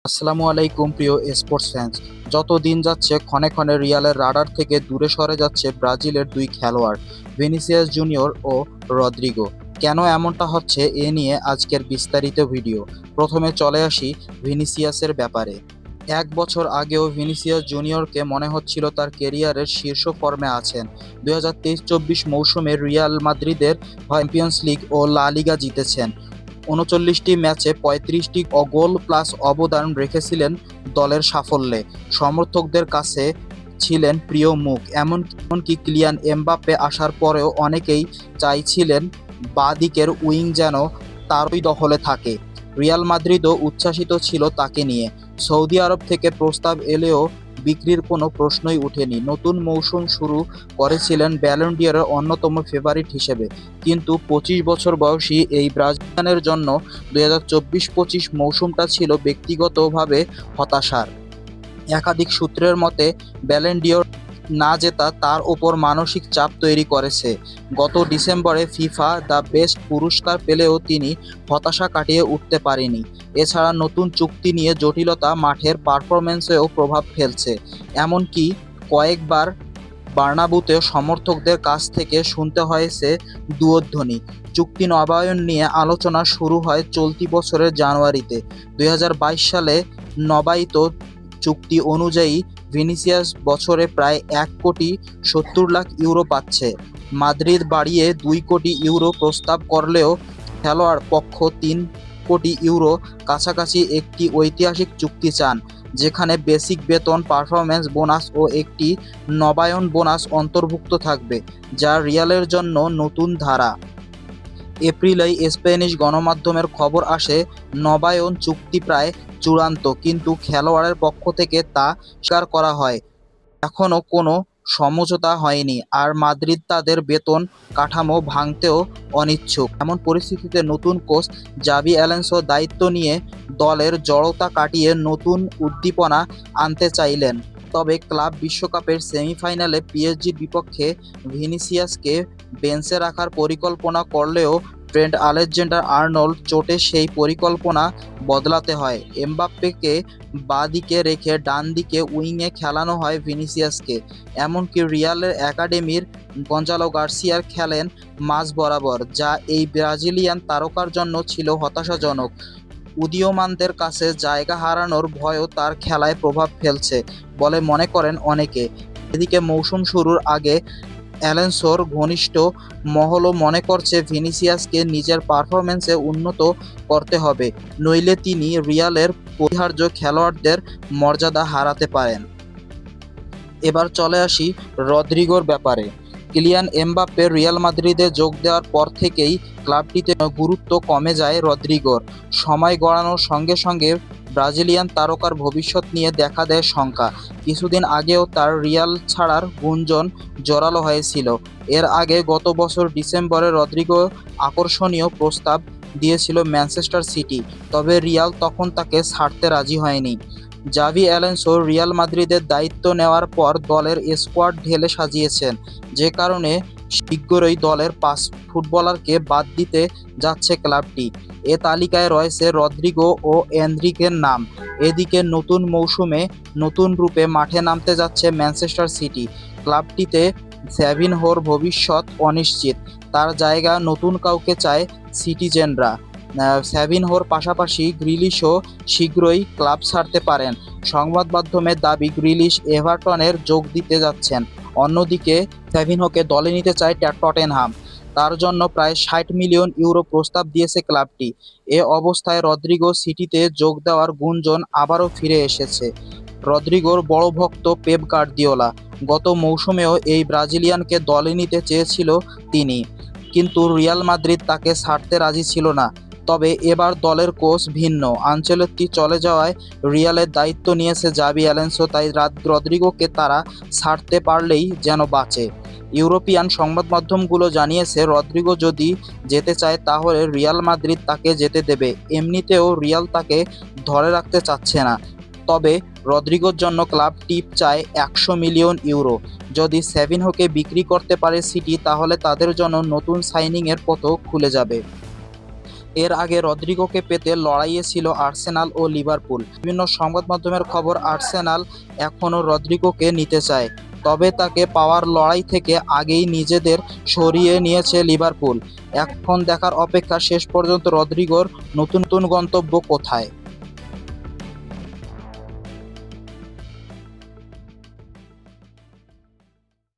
আসসালামু আলাইকুম প্রিয় স্পোর্টস ফ্যান্স। যত দিন যাচ্ছে ক্ষণে ক্ষণে রিয়ালের রাডার থেকে দূরে সরে যাচ্ছে ব্রাজিলের দুই খেলোয়াড় ভিনিসিয়াস জুনিয়র ও রদ্রিগো। কেন এমনটা হচ্ছে এ নিয়ে আজকের বিস্তারিত ভিডিও। প্রথমে চলে আসি ভিনিসিয়াসের ব্যাপারে। এক বছর আগেও ভিনিসিয়াস জুনিয়রকে মনে হচ্ছিল তার ক্যারিয়ারের শীর্ষ ফর্মে আছেন। 2023-24 মৌসুমে রিয়াল মাদ্রিদের চ্যাম্পিয়ন্স লিগ ও লা লিগা জিতেছেন। ৩৯টি ম্যাচে ৩৫টি গোল প্লাস অবদান রেখেছিলেন দলের সাফল্যে। সমর্থকদের কাছে ছিলেন প্রিয় মুখ। এমনকি কিলিয়ান এমবাপ্পে আসার পরেও অনেকেই চাইছিলেন বাঁ দিকের উইং যেন তারই দখলে থাকে। রিয়াল মাদ্রিদও উচ্ছ্বাসিত ছিল তাকে নিয়ে। সৌদি আরব থেকে প্রস্তাব এলেও বিক্রির কোনো প্রশ্নই ওঠেনি। নতুন মৌসুম শুরু করেছিলেন ব্যালন ডি'অরের অন্যতম ফেভারিট হিসেবে, কিন্তু ২৫ বছর বয়সী এই ব্রাজিলিয়ানের জন্য ২০২৪-২৫ মৌসুমটা ছিল ব্যক্তিগতভাবে হতাশার। একাধিক সূত্রের মতে ব্যালন ডি'অর না জেতা তার ওপর মানসিক চাপ তৈরি করেছে। গত ডিসেম্বরে ফিফা দ্য বেস্ট পুরস্কার পেলেও তিনি হতাশা কাটিয়ে উঠতে পারেনি। এছাড়া নতুন চুক্তি নিয়ে জটিলতা মাঠের পারফরম্যান্সেও প্রভাব ফেলছে। এমনকি কয়েকবার বার্নাব্যুতে সমর্থকদের কাছ থেকে শুনতে হয়েছে দুয়োধ্বনি। চুক্তি নবায়ন নিয়ে আলোচনা শুরু হয় চলতি বছরের জানুয়ারিতে। ২০২২ সালে নবায়িত চুক্তি অনুযায়ী ভিনিসিয়াস বছরে প্রায় ১,৭০,০০,০০০ পাচ্ছে। মাদ্রিদ বাড়িয়ে ২ কোটি ইউরো প্রস্তাব করলেও খেলোয়াড় পক্ষ ৩ কোটি ইউরো কাছাকাছি একটি ঐতিহাসিক চুক্তি চান, যেখানে বেসিক বেতন, পারফরম্যান্স বোনাস ও একটি নবায়ন বোনাস অন্তর্ভুক্ত থাকবে, যা রিয়ালের জন্য নতুন ধারা। এপ্রিলেই স্প্যানিশ গণমাধ্যমের খবর আসে নবায়ন চুক্তি প্রায় চূড়ান্ত, কিন্তু খেলোয়াড়ের পক্ষ থেকে তা স্বীকার করা হয়। এখনও কোনো সমঝোতা হয়নি, আর মাদ্রিদ তাদের বেতন কাঠামো ভাঙতেও অনিচ্ছুক। এমন পরিস্থিতিতে নতুন কোচ জাভি অ্যালোনসো দায়িত্ব নিয়ে দলের জড়তা কাটিয়ে নতুন উদ্দীপনা আনতে চাইলেন। তবে ক্লাব বিশ্বকাপের সেমিফাইনালে পিএসজির বিপক্ষে ভিনিসিয়াসকে বেঞ্চে রাখার পরিকল্পনা করলেও ট্রেন্ট আলেকজান্ডার-আর্নল্ড চোটে সেই পরিকল্পনা বদলাতে হয়। এমবাপ্পেকে বাঁ দিকে রেখে ডান দিকে উইংয়ে খেলানো হয় ভিনিসিয়াসকে। এমনকি রিয়ালের একাডেমির গঞ্জালো গার্সিয়া খেলেন মাঝ বরাবর, যা এই ব্রাজিলিয়ান তারকার জন্য ছিল হতাশাজনক। উদীয়মানদের কাছে জায়গা হারানোর ভয়ও তার খেলায় প্রভাব ফেলছে বলে মনে করেন অনেকে। এদিকে মৌসুম শুরুর আগে অ্যালোনসোর ঘনিষ্ঠ মহলও মনে করছে ভিনিসিয়াসকে নিজের পারফরম্যান্সে উন্নত করতে হবে, নইলে তিনি রিয়ালের পরিহার্য খেলোয়াড়দের মর্যাদা হারাতে পারেন। এবার চলে আসি রদ্রিগোর ব্যাপারে। কিলিয়ান এমবাপ্পে রিয়াল মাদ্রিদে যোগ দেওয়ার পর থেকেই ক্লাবটিতে গুরুত্ব কমে যায় রদ্রিগোর। সময় গড়ানোর সঙ্গে সঙ্গে ব্রাজিলিয়ান তারকার ভবিষ্যৎ নিয়ে দেখা দেয় শঙ্কা। কিছুদিন আগেও তার রিয়াল ছাড়ার গুঞ্জন জোরালো হয়েছিল। এর আগে গত বছর ডিসেম্বরে রদ্রিগো আকর্ষণীয় প্রস্তাব দিয়েছিল ম্যানচেস্টার সিটি, তবে রিয়াল তখন তাকে ছাড়তে রাজি হয়নি। জাভি অ্যালোনসো রিয়াল মাদ্রিদের দায়িত্ব নেওয়ার পর দলের স্কোয়াড ঢেলে সাজিয়েছেন, যে কারণে শীঘ্রই দলের ৫ ফুটবলারকে বাদ দিতে যাচ্ছে ক্লাবটি। এ তালিকায় রয়েছে রদ্রিগো ও এনরিকের নাম। এদিকে নতুন মৌসুমে নতুন রূপে মাঠে নামতে যাচ্ছে ম্যানচেস্টার সিটি। ক্লাবটিতে স্যাভিনহোর ভবিষ্যৎ অনিশ্চিত। তার জায়গা নতুন কাউকে চায় সিটিজেনরা। স্যাভিনহোর পাশাপাশি গ্রিলিশও শীঘ্রই ক্লাব ছাড়তে পারেন। সংবাদ মাধ্যমের দাবি গ্রিলিশ এভারটনের যোগ দিতে যাচ্ছেন। অন্যদিকে স্যাভিনহোকে দলে নিতে চায় টটেনহাম। তার জন্য প্রায় ৬০ মিলিয়ন ইউরো প্রস্তাব দিয়েছে ক্লাবটি। এ অবস্থায় রদ্রিগো সিটিতে যোগ দেওয়ার গুঞ্জন আবারও ফিরে এসেছে। রদ্রিগোর বড় ভক্ত পেপ গার্দিওলা। গত মৌসুমেও এই ব্রাজিলিয়ানকে দলে নিতে চেয়েছিল তিনি, কিন্তু রিয়াল মাদ্রিদ তাকে ছাড়তে রাজি ছিল না। তবে এবার দলের কোচ ভিন্ন। আনচেলত্তি চলে যাওয়ায় রিয়ালের দায়িত্ব নিয়েছে জাভি অ্যালোনসো, তাই রদ্রিগোকে তারা ছাড়তে পারলেই যেন বাঁচে। ইউরোপিয়ান সংবাদ মাধ্যমগুলো জানিয়েছে রদ্রিগো যদি যেতে চায় তাহলে রিয়াল মাদ্রিদ তাকে যেতে দেবে। এমনিতেও রিয়াল তাকে ধরে রাখতে চাচ্ছে না। তবে রদ্রিগোর জন্য ক্লাব টিপ চায় ১০০ মিলিয়ন ইউরো। যদি স্যাভিনহোকে বিক্রি করতে পারে সিটি, তাহলে তাদের জন্য নতুন সাইনিংয়ের পথও খুলে যাবে। এর আগে রদ্রিগোকে পেতে লড়াইয়ে ছিল আর্সেনাল ও লিভারপুল। বিভিন্ন সংবাদ মাধ্যমের খবর, আর্সেনাল এখনও রদ্রিগোকে নিতে চায়, তবে তাকে পাওয়ার লড়াই থেকে আগেই নিজেদের সরিয়ে নিয়েছে লিভারপুল। এখন দেখার অপেক্ষা শেষ পর্যন্ত রদ্রিগোর নতুন নতুন গন্তব্য কোথায়।